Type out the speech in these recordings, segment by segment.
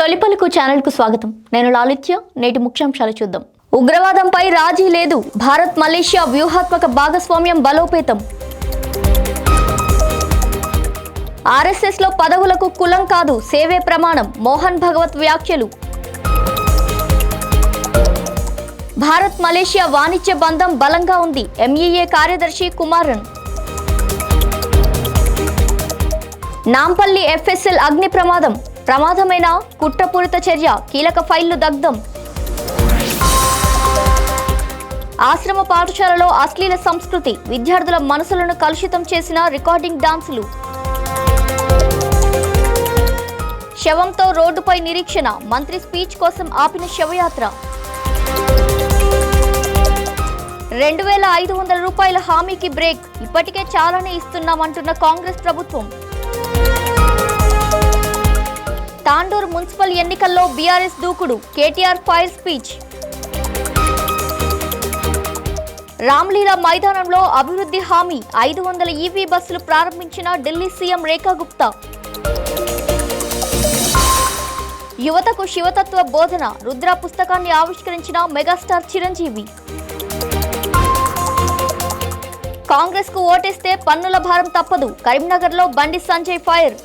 తొలిపలుకు channel కు స్వాగతం. నేను లాలిత్య. నేటి ముఖ్యాంశాలు చూద్దాం. ఉగ్రవాదంపై రాజీ లేదు. భారత్ మలేషియా వ్యూహాత్మక భాగస్వామ్యం బలోపేతం. ఆర్ఎస్ఎస్ లో పదవులకు కులం కాదు, సేవే ప్రమాణం. మోహన్ భగవత్ వ్యాఖ్యలు. భారత్ మలేషియా వాణిజ్య బంధం బలంగా ఉంది. ఎంఈఏ కార్యదర్శి కుమారన్. నాంపల్లి ఎఫ్ఎస్ఎల్ అగ్ని ప్రమాదమైన కుట్రపూరిత చర్య. కీలక ఫైళ్లు దగ్ధం. ఆశ్రమ పాఠశాలలో అశ్లీల సంస్కృతి. విద్యార్థుల మనసులను కలుషితం చేసిన రికార్డింగ్ డాన్సులు. శవంతో రోడ్డుపై నిరీక్షణ. మంత్రి స్పీచ్ కోసం ఆపిన శవయాత్ర. 2500 రూపాయల హామీకి బ్రేక్. ఇప్పటికే చాలానే ఇస్తున్నామంటున్న కాంగ్రెస్ ప్రభుత్వం. తాండూరు మున్సిపల్ ఎన్నికల్లో బీఆర్ఎస్ దూకుడు. KTR fire speech. రామ్లీలా మైదానంలో అభివృద్ధి హామీ. 500 ఈవీ బస్సులు ప్రారంభించిన ఢిల్లీ సీఎం రేఖా గుప్తా. యువతకు శివతత్వ బోధన. రుద్ర పుస్తకాన్ని ఆవిష్కరించిన మెగాస్టార్ చిరంజీవి. కాంగ్రెస్ కు ఓటేస్తే పన్నుల భారం తప్పదు. కరీంనగర్లో బండి సంజయ్ ఫైర్.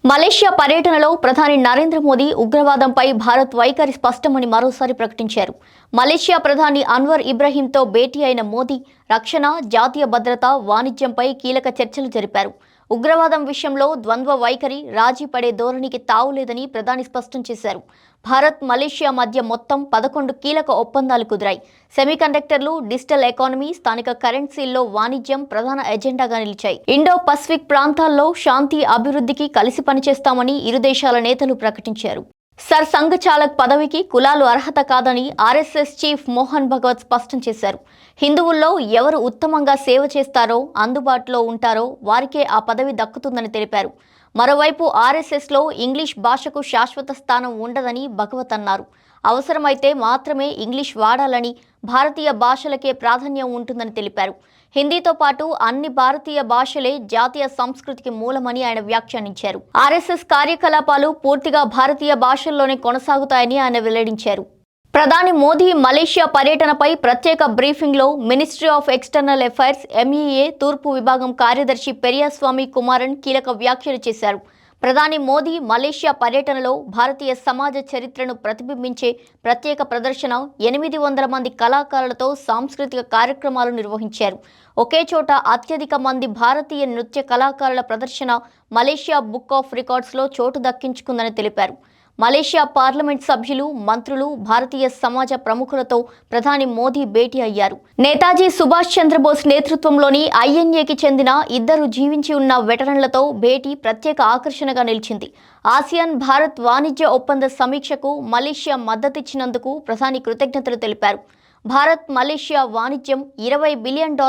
మలేషియా పర్యటనలో ప్రధాని నరేంద్ర మోదీ ఉగ్రవాదంపై భారత్ వైఖరి స్పష్టమని మరోసారి ప్రకటించారు. మలేషియా ప్రధాని అన్వర్ ఇబ్రహీంతో భేటీ అయిన మోదీ రక్షణ, జాతీయ భద్రత, వాణిజ్యంపై కీలక చర్చలు జరిపారు. ఉగ్రవాదం విషయంలో ద్వంద్వ వైఖరి, రాజీ పడే ధోరణికి తావులేదని ప్రధాని స్పష్టం చేశారు. భారత్ మలేషియా మధ్య మొత్తం 11 కీలక ఒప్పందాలు కుదిరాయి. సెమీకండక్టర్లు, డిజిటల్ ఎకానమీ, స్థానిక కరెన్సీల్లో వాణిజ్యం ప్రధాన ఎజెండాగా నిలిచాయి. ఇండో పసిఫిక్ ప్రాంతాల్లో శాంతి, అభివృద్ధికి కలిసి పనిచేస్తామని ఇరు దేశాల నేతలు ప్రకటించారు. సర్ సంఘ్ చాలక్ పదవికి కులాలు అర్హత కాదని ఆర్ఎస్ఎస్ చీఫ్ మోహన్ భగవత్ స్పష్టం చేశారు. హిందువుల్లో ఎవరు ఉత్తమంగా సేవ చేస్తారో, అందుబాటులో ఉంటారో వారికే ఆ పదవి దక్కుతుందని తెలిపారు. మరోవైపు ఆర్ఎస్ఎస్లో ఇంగ్లీష్ భాషకు శాశ్వత స్థానం ఉండదని భగవత్ అన్నారు. అవసరమైతే మాత్రమే ఇంగ్లీష్ వాడాలని, భారతీయ భాషలకే ప్రాధాన్యం ఉంటుందని తెలిపారు. హిందీతో పాటు అన్ని భారతీయ భాషలే జాతీయ సంస్కృతికి మూలమని ఆయన వ్యాఖ్యానించారు. ఆర్ఎస్ఎస్ కార్యకలాపాలు పూర్తిగా భారతీయ భాషల్లోనే కొనసాగుతాయని ఆయన వెల్లడించారు. ప్రధాని మోదీ మలేషియా పర్యటనపై ప్రత్యేక బ్రీఫింగ్లో ministry of external affairs MEA తూర్పు విభాగం కార్యదర్శి పెరియాస్వామి కుమారన్ కీలక వ్యాఖ్యలు చేశారు. ప్రధాని మోదీ మలేషియా పర్యటనలో భారతీయ సమాజ చరిత్రను ప్రతిబింబించే ప్రత్యేక ప్రదర్శన, 800 మంది కళాకారులతో సాంస్కృతిక కార్యక్రమాలు నిర్వహించారు. ఒకే చోట అత్యధిక మంది భారతీయ నృత్య కళాకారుల ప్రదర్శన మలేషియా బుక్ ఆఫ్ రికార్డ్స్లో చోటు దక్కించుకుందని తెలిపారు. మలేషియా పార్లమెంట్ సభ్యులు, మంత్రులు, భారతీయ సమాజ ప్రముఖులతో ప్రధాని మోదీ భేటీ అయ్యారు. నేతాజీ సుభాష్ చంద్రబోస్ నేతృత్వంలోని ఐఎన్ఏకి చెందిన 2 జీవించి ఉన్న వెటరన్లతో భేటీ ప్రత్యేక ఆకర్షణగా నిలిచింది. ఆసియాన్ భారత్ వాణిజ్య ఒప్పంద సమీక్షకు మలేషియా మద్దతిచ్చినందుకు ప్రధాని కృతజ్ఞతలు తెలిపారు. భారత్ మలేషియా వాణిజ్యం $20 బిలియన్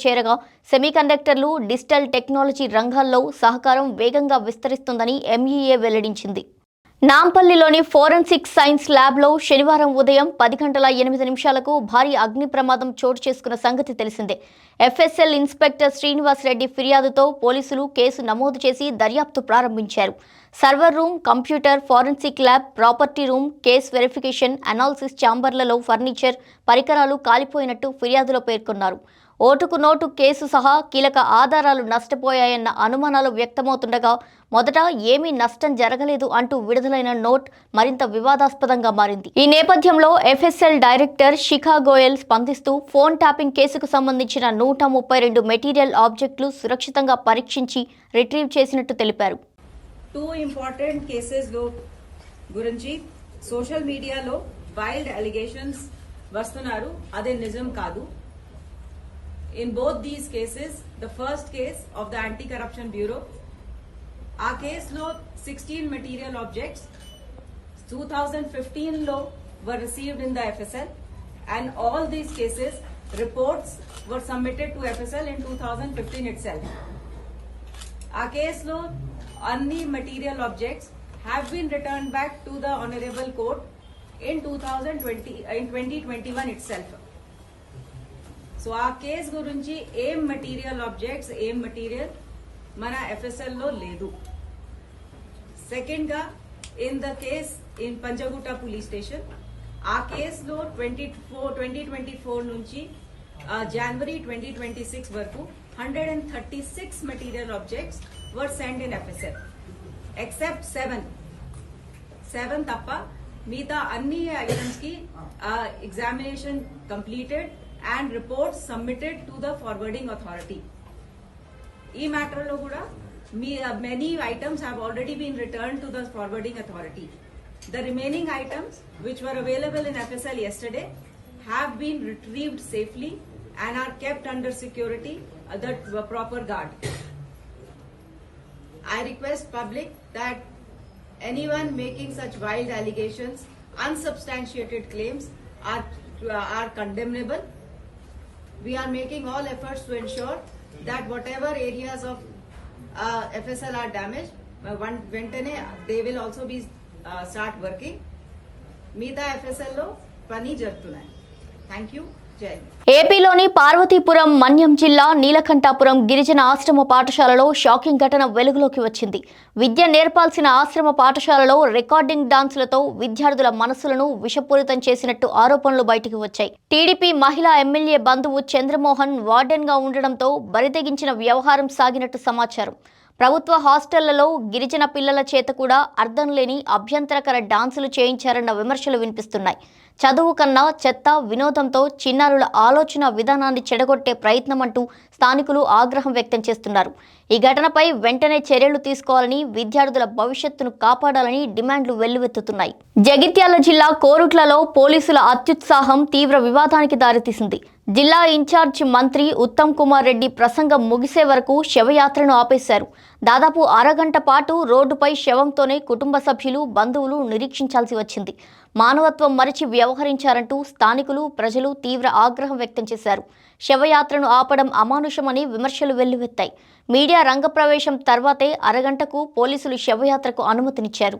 చేరగా సెమీకండక్టర్లు, డిజిటల్ టెక్నాలజీ రంగాల్లో సహకారం వేగంగా విస్తరిస్తుందని ఎంఈఏ వెల్లడించింది. నాంపల్లిలోని ఫోరెన్సిక్ సైన్స్ ల్యాబ్లో శనివారం ఉదయం 10:08 భారీ అగ్ని ప్రమాదం చోటు చేసుకున్న సంగతి తెలిసిందే. ఎఫ్ఎస్ఎల్ ఇన్స్పెక్టర్ శ్రీనివాస్ రెడ్డి ఫిర్యాదుతో పోలీసులు కేసు నమోదు చేసి దర్యాప్తు ప్రారంభించారు. Server room, computer, forensic lab, property room, case verification, analysis ఛాంబర్లలో ఫర్నిచర్, పరికరాలు కాలిపోయినట్టు ఫిర్యాదులో పేర్కొన్నారు. ఓటుకు నోటు కేసు సహా కీలక ఆధారాలు నష్టపోయాయన్న అనుమానాలు వ్యక్తమవుతుండగా మొదట ఏమీ నష్టం జరగలేదు అంటూ విడుదలైన నోట్ మరింత వివాదాస్పదంగా మారింది. ఈ నేపథ్యంలో ఎఫ్ఎస్ఎల్ డైరెక్టర్ శిఖా గోయల్ స్పందిస్తూ ఫోన్ ట్యాపింగ్ కేసుకు సంబంధించిన 132 మెటీరియల్ ఆబ్జెక్టులు సురక్షితంగా పరీక్షించి రిట్రీవ్ చేసినట్టు తెలిపారు. 2 ఇంపార్టెంట్ కేసెస్ గురించి సోషల్ మీడియాలో వైల్డ్ అలిగేషన్స్ వస్తున్నారు, అదే నిజం కాదు. In both these cases, the first case of the Anti-Corruption Bureau, our case lo 16 material objects 2015 lo were received in the FSL, and all these cases reports were submitted to FSL in 2015 itself. Our case lo anni material objects have been returned back to the Honorable Court in 2021 itself. So ఆ case గురించి ఏం material objects, ఏం material మన FSL లో లేదు. Second ga, in the case in Panchagutta police station, our case lo 2024 nunchi January 2026 varaku 136 material objects were sent in FSL, except 7 tappa meeta anni items ki examination completed and reports submitted to the forwarding authority. E matter lo kuda many items have already been returned to the forwarding authority. The remaining items which were available in FSL yesterday have been retrieved safely and are kept under security under proper guard. I request public that anyone making such wild allegations, unsubstantiated claims are condemnable. We are making all efforts to ensure that whatever areas of FSL are damaged, ventane they will also be start working. Meeta FSL lo pani jartunnayi. Thank you. Jai. ఏపీలోని పార్వతీపురం మన్యం జిల్లా నీలకంఠాపురం గిరిజన ఆశ్రమ పాఠశాలలో shocking ఘటన వెలుగులోకి వచ్చింది. విద్య నేర్పాల్సిన ఆశ్రమ పాఠశాలలో రికార్డింగ్ డాన్సులతో విద్యార్థుల మనసులను విషపూరితం చేసినట్టు ఆరోపణలు బయటకు వచ్చాయి. టీడీపీ మహిళా ఎమ్మెల్యే బంధువు చంద్రమోహన్ వార్డెన్గా ఉండడంతో బరితెగించిన వ్యవహారం సాగినట్టు సమాచారం. ప్రభుత్వ హాస్టళ్లలో గిరిజన పిల్లల చేత కూడా అర్థం లేని అభ్యంతరకర డాన్సులు చేయించారన్న విమర్శలు వినిపిస్తున్నాయి. చదువు కన్నా చెత్త వినోదంతో చిన్నారుల ఆలోచన విధానాన్ని చెడగొట్టే ప్రయత్నమంటూ స్థానికులు ఆగ్రహం వ్యక్తం చేస్తున్నారు. ఈ ఘటనపై వెంటనే చర్యలు తీసుకోవాలని, విద్యార్థుల భవిష్యత్తును కాపాడాలని డిమాండ్లు వెల్లువెత్తుతున్నాయి. జగిత్యాల జిల్లా కోరుట్లలో పోలీసుల అత్యుత్సాహం తీవ్ర వివాదానికి దారితీసింది. జిల్లా ఇన్ఛార్జ్ మంత్రి ఉత్తమ్ కుమార్ రెడ్డి ప్రసంగం ముగిసే వరకు శవయాత్రను ఆపేశారు. దాదాపు అరగంట పాటు రోడ్డుపై శవంతోనే కుటుంబ సభ్యులు, బంధువులు నిరీక్షించాల్సి వచ్చింది. మానవత్వం మరిచి వ్యవహరించారంటూ స్థానికులు, ప్రజలు తీవ్ర ఆగ్రహం వ్యక్తం చేశారు. శవయాత్రను ఆపడం అమానుషమని విమర్శలు వెల్లువెత్తాయి. మీడియా రంగప్రవేశం తర్వాతే అరగంటకు పోలీసులు శవయాత్రకు అనుమతినిచ్చారు.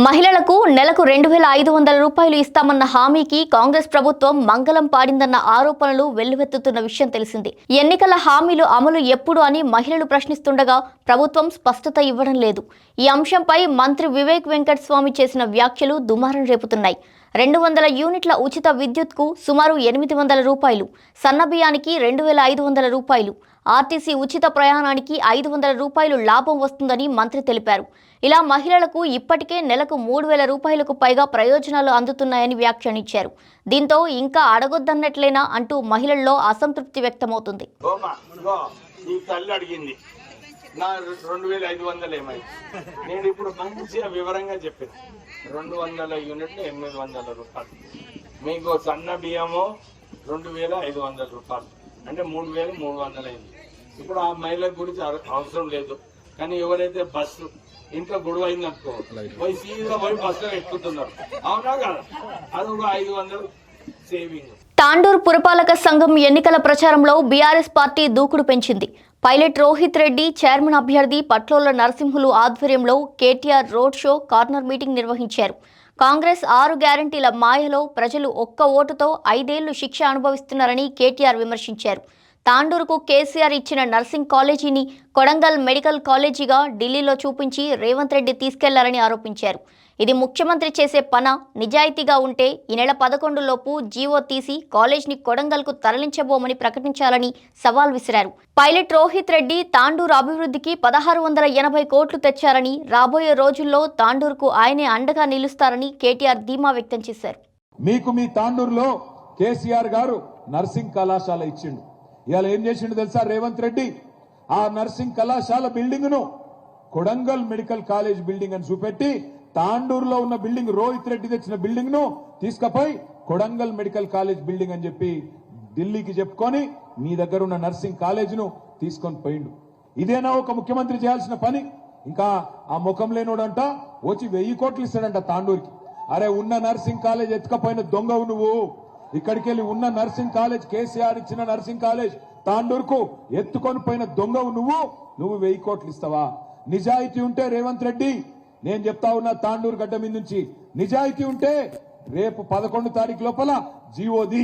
మహిళలకు నెలకు 2,500 రూపాయలు ఇస్తామన్న హామీకి కాంగ్రెస్ ప్రభుత్వం మంగళం పాడిందన్న ఆరోపణలు వెల్లువెత్తుతున్న విషయం తెలిసింది. ఎన్నికల హామీలు అమలు ఎప్పుడు అని మహిళలు ప్రశ్నిస్తుండగా ప్రభుత్వం స్పష్టత ఇవ్వడం లేదు. ఈ అంశంపై మంత్రి వివేక్ వెంకటస్వామి చేసిన వ్యాఖ్యలు దుమారం రేపుతున్నాయి. 200 యూనిట్ల ఉచిత విద్యుత్కు సుమారు 800 రూపాయలు, సన్నబియ్యానికి 2,500 రూపాయలు, ఆర్టీసీ ఉచిత ప్రయాణానికి 500 రూపాయలు లాభం వస్తుందని మంత్రి తెలిపారు. ఇలా మహిళలకు ఇప్పటికే నెలకు 3,000 రూపాయలకు పైగా ప్రయోజనాలు అందుతున్నాయని వ్యాఖ్యానించారు. దీంతో ఇంకా అడగొద్దన్నట్లేనా అంటూ మహిళల్లో అసంతృప్తి వ్యక్తమవుతుంది. నా 2,500 ఏమైంది? నేను ఇప్పుడు మంచిగా వివరంగా చెప్పాను. 200 యూనిట్లు 800 రూపాయలు, మీకు సన్న బియ్యము 2,500 రూపాయలు, అంటే 3,300 అయింది. ఇప్పుడు ఆ మహిళ గురించి అవసరం లేదు. కానీ ఎవరైతే బస్సు ఇంట్లో గొడవ అయిందనుకో, పోయి సీదా పోయి బస్సులో ఎక్కుతున్నారు, అవునా కదా? అది ఒక 500 సేవింగ్. తాండూరు పురపాలక సంఘం ఎన్నికల ప్రచారంలో బీఆర్ఎస్ పార్టీ దూకుడు పెంచింది. పైలట్ రోహిత్ రెడ్డి, చైర్మన్ అభ్యర్థి పట్లోల నరసింహులు ఆధ్వర్యంలో KTR road show, corner meeting నిర్వహించారు. కాంగ్రెస్ 6 గ్యారంటీల మాయలో ప్రజలు ఒక్క ఓటుతో 5 ఏళ్లు శిక్ష అనుభవిస్తున్నారని కేటీఆర్ విమర్శించారు. తాండూరుకు కేసీఆర్ ఇచ్చిన నర్సింగ్ కాలేజీని కొడంగల్ మెడికల్ కాలేజీగా ఢిల్లీలో చూపించి రేవంత్ రెడ్డి తీసుకెళ్లారని ఆరోపించారు. ఇది ముఖ్యమంత్రి చేసే పన? నిజాయితీగా ఉంటే ఈ నెల 11 లోపు జీవో తీసి కాలేజ్ని కొడంగల్కు తరలించబోమని ప్రకటించాలని సవాల్ విసిరారు. పైలట్ రోహిత్ రెడ్డి తాండూరు అభివృద్ధికి 1,680 కోట్లు తెచ్చారని, రాబోయే రోజుల్లో తాండూరుకు ఆయనే అండగా నిలుస్తారని కేటీఆర్ ధీమా వ్యక్తం చేశారు. మీకు మీ తాండూరులో కేసీఆర్ గారు నర్సింగ్ కళాశాల ఇచ్చిండు. ఇవాళ ఏం చేసిండు తెలుసా రేవంత్ రెడ్డి? ఆ నర్సింగ్ కళాశాల బిల్డింగ్ ను కొడంగల్ మెడికల్ కాలేజ్ బిల్డింగ్ అని చూపెట్టి, తాండూరులో ఉన్న బిల్డింగ్ రోహిత్ రెడ్డి తెచ్చిన బిల్డింగ్ ను తీసుకుపోయి కొడంగల్ మెడికల్ కాలేజ్ బిల్డింగ్ అని చెప్పి ఢిల్లీకి చెప్పుకొని మీ దగ్గర ఉన్న నర్సింగ్ కాలేజ్ ను తీసుకొని పోయిండు. ఇదేనా ఒక ముఖ్యమంత్రి చేయాల్సిన పని? ఇంకా ఆ ముఖం లేనోడంట వచ్చి 1000 కోట్లు ఇస్తాడంట తాండూరుకి. అరే, ఉన్న నర్సింగ్ కాలేజ్ ఎత్తుకపోయిన దొంగవు నువ్వు. ఇక్కడికి వెళ్ళి ఉన్న నర్సింగ్ కాలేజ్, కేసీఆర్ ఇచ్చిన నర్సింగ్ కాలేజ్ తాండూరుకు ఎత్తుకొని పోయిన దొంగవు నువ్వు 1000 కోట్లు ఇస్తావా? నిజాయితీ ఉంటే రేవంత్ రెడ్డి, నేను చెప్తా ఉన్నా తాండూరు గడ్డ మీద నుంచి, నిజాయితీ ఉంటే రేపు 11 తారీఖు లోపల జీవోది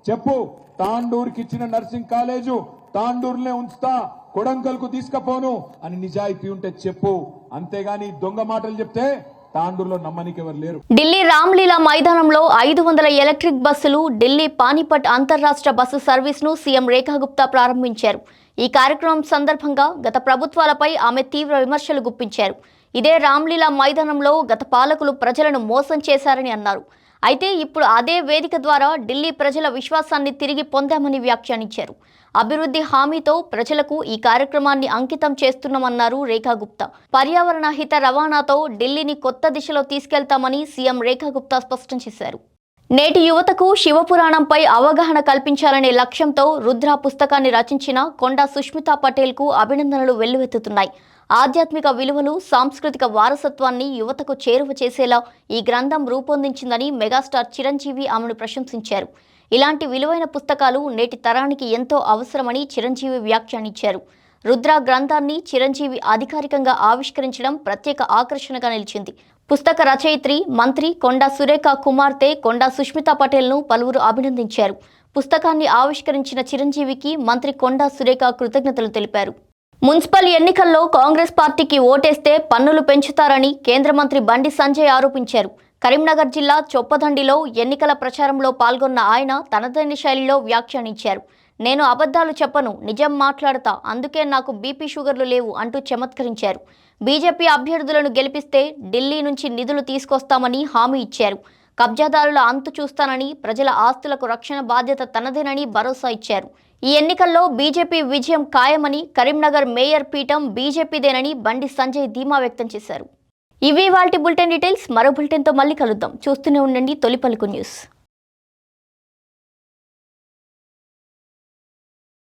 చెప్పు. తాండూరుకి ఇచ్చిన నర్సింగ్ కాలేజు తాండూరులో ఉంచుతా, కొడంగల్కు తీసుకపోను అని నిజాయితీ ఉంటే చెప్పు, అంతేగాని దొంగ మాటలు చెప్తే తాండూరులో నమ్మనికి ఎవరు లేరు. ఢిల్లీ రామ్లీలా మైదానంలో 500 ఎలక్ట్రిక్ బస్సులు ఢిల్లీ పానీపట్ అంతర్రాష్ట్ర బస్సు సర్వీస్ను సీఎం రేఖా గుప్తా ప్రారంభించారు. ఈ కార్యక్రమం సందర్భంగా గత ప్రభుత్వాలపై ఆమె తీవ్ర విమర్శలు గుప్పించారు. ఇదే రామ్లీలా మైదానంలో గత పాలకులు ప్రజలను మోసం చేశారని అన్నారు. అయితే ఇప్పుడు అదే వేదిక ద్వారా ఢిల్లీ ప్రజల విశ్వాసాన్ని తిరిగి పొందామని వ్యాఖ్యానించారు. అభివృద్ధి హామీతో ప్రజలకు ఈ కార్యక్రమాన్ని అంకితం చేస్తున్నామన్నారు రేఖా గుప్తా. పర్యావరణ హిత రవాణాతో ఢిల్లీని కొత్త దిశలో తీసుకెళ్తామని సీఎం రేఖా గుప్తా స్పష్టం చేశారు. నేటి యువతకు శివపురాణంపై అవగాహన కల్పించాలనే లక్ష్యంతో రుద్ర పుస్తకాన్ని రచించిన కొండా సుష్మితా పటేల్కు అభినందనలు వెల్లువెత్తుతున్నాయి. ఆధ్యాత్మిక విలువలు, సాంస్కృతిక వారసత్వాన్ని యువతకు చేరువ చేసేలా ఈ గ్రంథం రూపొందించిందని మెగాస్టార్ చిరంజీవి ఆమెను ప్రశంసించారు. ఇలాంటి విలువైన పుస్తకాలు నేటి తరానికి ఎంతో అవసరమని చిరంజీవి వ్యాఖ్యానించారు. రుద్ర గ్రంథాన్ని చిరంజీవి అధికారికంగా ఆవిష్కరించడం ప్రత్యేక ఆకర్షణగా నిలిచింది. పుస్తక రచయిత్రి, మంత్రి కొండా సురేఖ కుమార్తె కొండా సుష్మితా పటేల్ను పలువురు అభినందించారు. పుస్తకాన్ని ఆవిష్కరించిన చిరంజీవికి మంత్రి కొండా సురేఖ కృతజ్ఞతలు తెలిపారు. మున్సిపల్ ఎన్నికల్లో కాంగ్రెస్ పార్టీకి ఓటేస్తే పన్నులు పెంచుతారని కేంద్ర మంత్రి బండి సంజయ్ ఆరోపించారు. కరీంనగర్ జిల్లా చొప్పదండిలో ఎన్నికల ప్రచారంలో పాల్గొన్న ఆయన తనదైన శైలిలో వ్యాఖ్యానించారు. నేను అబద్ధాలు చెప్పను, నిజం మాట్లాడతా, అందుకే నాకు బీపీ షుగర్లు లేవు అంటూ చమత్కరించారు. బీజేపీ అభ్యర్థులను గెలిపిస్తే ఢిల్లీ నుంచి నిధులు తీసుకొస్తామని హామీ ఇచ్చారు. కబ్జాదారుల అంతు చూస్తానని, ప్రజల ఆస్తులకు రక్షణ బాధ్యత తనదేనని భరోసా ఇచ్చారు. ఈ ఎన్నికల్లో బీజేపీ విజయం ఖాయమని, కరీంనగర్ మేయర్ పీఠం బీజేపీదేనని బండి సంజయ్ ధీమా వ్యక్తం చేశారు. ఇవి వాల్టి బులెటిన్ డీటెయిల్స్. మరో బులెటిన్తో మళ్ళీ కలుద్దాం. చూస్తూనే ఉండండి తొలి పలుకు న్యూస్.